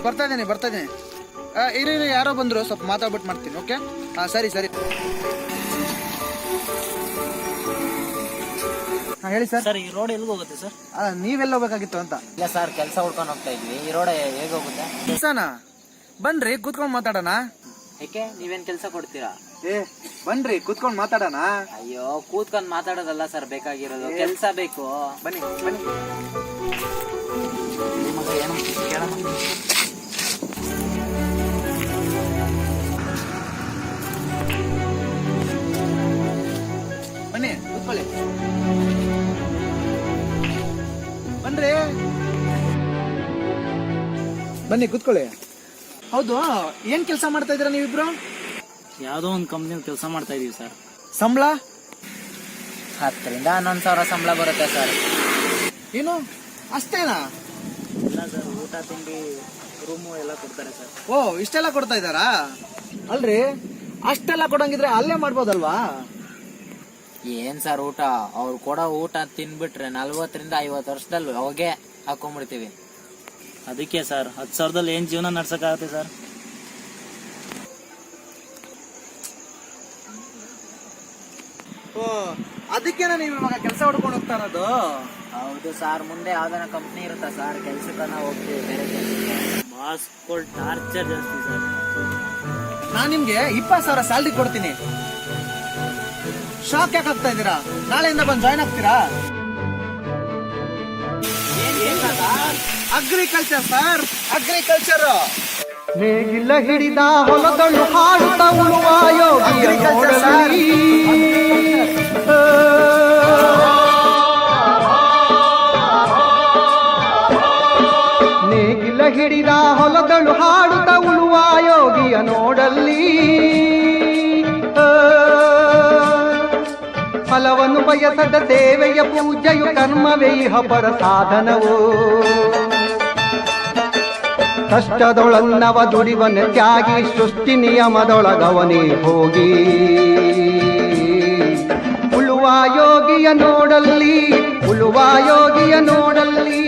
ಬರ್ತಾ ಇದ್ದೀನಿ. ಇರಿ ಯಾರೋ ಬಂದ್ರು, ಸ್ವಲ್ಪ ಮಾತಾಡ್ಬಿಟ್ಟು ಮಾಡ್ತೀನಿ. ಓಕೆ, ಸರಿ. ಹೇಳಿ ಸರ್. ಸರ್, ಈ ರೋಡ್ ಎಲ್ಲಿಗೆ ಹೋಗುತ್ತೆ ಸರ್? ನೀವೆಲ್ಲ ಹೋಗ್ಬೇಕಾಗಿತ್ತು ಅಂತ. ಇಲ್ಲ ಸರ್, ಕೆಲಸ ಹುಡ್ಕೊಂಡು ಹೋಗ್ತಾ ಇದ್ವಿ. ಈ ರೋಡ್ ಹೇಗೆ ಹೋಗುತ್ತೆ? ಕೆಲಸನಾ? ಬನ್ರಿ ಕೂತ್ಕೊಂಡು ಮಾತಾಡೋಣ. ಯಾಕೆ, ನೀವೇನ್ ಕೆಲಸ ಕೊಡ್ತೀರಾ? ಬನ್ರಿ ಕೂತ್ಕೊಂಡು ಮಾತಾಡೋಣ. ಅಯ್ಯೋ, ಕೂತ್ಕೊಂಡ್ ಮಾತಾಡೋದಲ್ಲ ಸರ್ ಬೇಕಾಗಿರೋದು, ಕೆಲಸ ಬೇಕು. ಬನ್ನಿ. ಏನು ಕೇಳೋಣ? ಬನ್ನಿ ಕೂತ್ಕೊಳ್ಳಿ. ಬನ್ನಿ ಕೂತ್ಕೊಳ್ಳಿ. ಹೌದು, ಏನ್ ಕೆಲಸ ಮಾಡ್ತಾ ಇದೀರಾ ನೀವಿಬ್ರು? ಯಾವ್ದೋ ಒಂದು ಕಂಪ್ನಿ ಕೆಲಸ ಮಾಡ್ತಾ ಇದೀವಿ ಸರ್. ಸಂಬಳ 10,000 ರಿಂದ 11,000 ಸಂಬಳ ಬರುತ್ತೆ ಸರ್. ಏನು, ಅಷ್ಟೇನಾ? ಇಲ್ಲ ಸರ್, ಊಟ ತಿಂಡಿ ರೂಮು ಎಲ್ಲ ಕೊಡ್ತಾರೆ ಸರ್. ಇಷ್ಟೆಲ್ಲ ಕೊಡ್ತಾ ಇದಾರಾ? ಅಲ್ರಿ, ಅಷ್ಟೆಲ್ಲ ಕೊಡಂಗಿದ್ರೆ ಅಲ್ಲೇ ಮಾಡ್ಬೋದಲ್ವಾ? ಏನ್ ಸರ್ ಊಟ, ಅವ್ರು ಕೊಡೋ ಊಟ ತಿನ್ಬಿಟ್ರೆ 40 ರಿಂದ 50 ವರ್ಷದಲ್ಲಿ ಹೊಗೆ ಹಾಕೊಂಡ್ಬಿಡ್ತೀವಿ. ಅದಕ್ಕೆ ಸರ್, 10,000ದಲ್ಲಿ ಏನ್ ಜೀವನ ನಡ್ಸಕ್ಕಾಗತ್ತೆ ಸರ್? ಅದಕ್ಕೇನ ನೀವು ಇವಾಗ ಕೆಲಸ ಹುಡ್ಕೊಂಡು ಹೋಗ್ತಾ ಇರೋದು? ಹೌದು ಸರ್, ಮುಂದೆ ಯಾವ್ದಾನ ಕಂಪ್ನಿ ಇರುತ್ತಾ ಸರ್, ಕೆಲ್ಸಕ್ಕನ ಹೋಗ್ತೀವಿ ಬೇರೆ ಕೆಲ್ಸಕ್ಕೆ. ಬಾಸ್ಗಳು ಟಾರ್ಚರ್ ಜಾಸ್ತಿ ಸರ್. ನಾನ್ ನಿಮ್ಗೆ 20,000 ಸ್ಯಾಲ್ರಿ ಕೊಡ್ತೀನಿ. ಶಾಕ್ ಯಾಕೆ ಆಗ್ತಾ ಇದ್ದೀರಾ? ನಾಳೆಯಿಂದ ಬಂದು ಜಾಯ್ನ್ ಆಗ್ತೀರಾ? Agriculture sir, agriculture. ನೇಗಿಲ ಹಿಡಿದ ಹೊಲದಳು ಹಾಡುತ್ತ ಉಳುವ ಯೋಗಿಯ ನೋಡಲಿ. ನೇಗಿಲ ಹಿಡಿದ ಹೊಲದಳು ಹಾಡುತ್ತ ಉಳುವ ಯೋಗಿಯ ನೋಡಲ್ಲಿ. ಫಲವನ್ನು ಬಯಸದ ಸೇವೆಯ ಪೂಜೆಯು ಕರ್ಮವೇ ಇಹ ಪರ ಸಾಧನವು. ಕಷ್ಟದೊಳನ್ನವ ದುಡಿವನ ತ್ಯಾಗಿ ಸೃಷ್ಟಿ ನಿಯಮದೊಳಗವನೇ ಹೋಗಿ. ಉಳುವ ಯೋಗಿಯ ನೋಡಲ್ಲಿ, ಉಳುವ ಯೋಗಿಯ ನೋಡಲ್ಲಿ.